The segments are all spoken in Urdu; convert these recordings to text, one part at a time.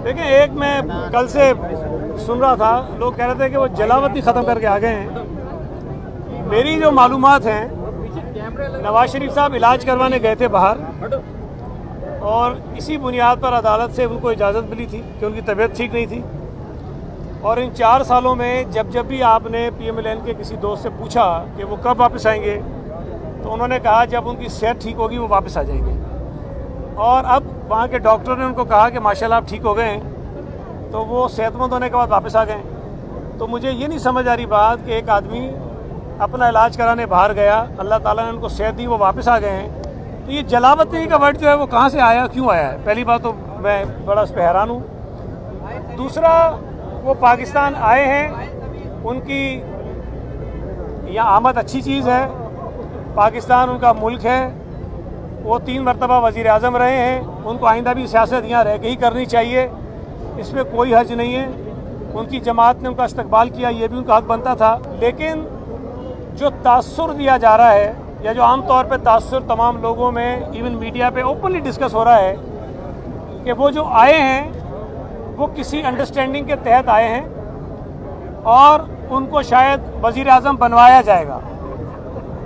دیکھیں، ایک میں کل سے سن رہا تھا، لوگ کہہ رہے تھے کہ وہ جلاوطنی ختم کر کے آ گئے ہیں۔ میری جو معلومات ہیں، نواز شریف صاحب علاج کروانے گئے تھے باہر، اور اسی بنیاد پر عدالت سے ان کو اجازت ملی تھی کہ ان کی طبیعت ٹھیک نہیں تھی۔ اور ان 4 سالوں میں جب بھی آپ نے پی ایم ایل این کے کسی دوست سے پوچھا کہ وہ کب واپس آئیں گے، تو انہوں نے کہا جب ان کی صحت ٹھیک ہوگی وہ واپس آ جائیں گے۔ اور اب وہاں کے ڈاکٹر نے ان کو کہا کہ ماشاءاللہ آپ ٹھیک ہو گئے ہیں، تو وہ صحت مند ہونے کے بعد واپس آ گئے۔ تو مجھے یہ نہیں سمجھ آ رہی بات کہ ایک آدمی اپنا علاج کرانے باہر گیا، اللہ تعالیٰ نے ان کو صحت دی، وہ واپس آ گئے ہیں، تو یہ جلاوطنی کا ورڈ جو ہے وہ کہاں سے آیا، کیوں آیا ہے؟ پہلی بات تو میں بڑا اس پہ حیران ہوں۔ دوسرا، وہ پاکستان آئے ہیں، ان کی یہاں آمد اچھی چیز ہے، پاکستان ان کا ملک ہے، وہ 3 مرتبہ وزیر اعظم رہے ہیں، ان کو آئندہ بھی سیاست یہاں رہ کے ہی کرنی چاہیے، اس میں کوئی حرج نہیں ہے۔ ان کی جماعت نے ان کا استقبال کیا، یہ بھی ان کا حق بنتا تھا۔ لیکن جو تاثر دیا جا رہا ہے، یا جو عام طور پہ تاثر تمام لوگوں میں ایون میڈیا پہ اوپنلی ڈسکس ہو رہا ہے کہ وہ جو آئے ہیں وہ کسی انڈرسٹینڈنگ کے تحت آئے ہیں اور ان کو شاید وزیر اعظم بنوایا جائے گا۔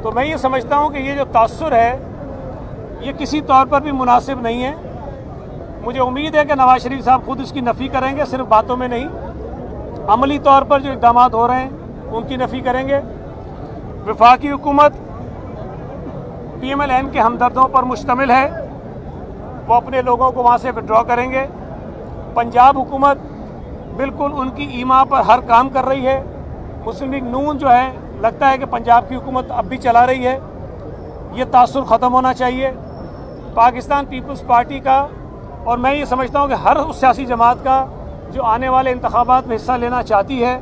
تو میں یہ سمجھتا ہوں کہ یہ جو تاثر ہے یہ کسی طور پر بھی مناسب نہیں ہے۔ مجھے امید ہے کہ نواز شریف صاحب خود اس کی نفی کریں گے، صرف باتوں میں نہیں، عملی طور پر جو اقدامات ہو رہے ہیں ان کی نفی کریں گے۔ وفاقی حکومت پی ایم ایل این کے ہمدردوں پر مشتمل ہے، وہ اپنے لوگوں کو وہاں سے وڈرا کریں گے۔ پنجاب حکومت بالکل ان کی ایما پر ہر کام کر رہی ہے۔ مسلم لیگ نون جو ہے، لگتا ہے کہ پنجاب کی حکومت اب بھی چلا رہی ہے۔ یہ تاثر ختم ہونا چاہیے۔ پاکستان پیپلز پارٹی کا، اور میں یہ سمجھتا ہوں کہ ہر اس سیاسی جماعت کا جو آنے والے انتخابات میں حصہ لینا چاہتی ہے،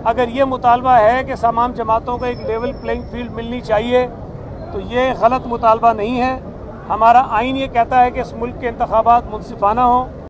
اگر یہ مطالبہ ہے کہ تمام جماعتوں کو ایک لیول پلینگ فیلڈ ملنی چاہیے، تو یہ غلط مطالبہ نہیں ہے۔ ہمارا آئین یہ کہتا ہے کہ اس ملک کے انتخابات منصفانہ ہوں۔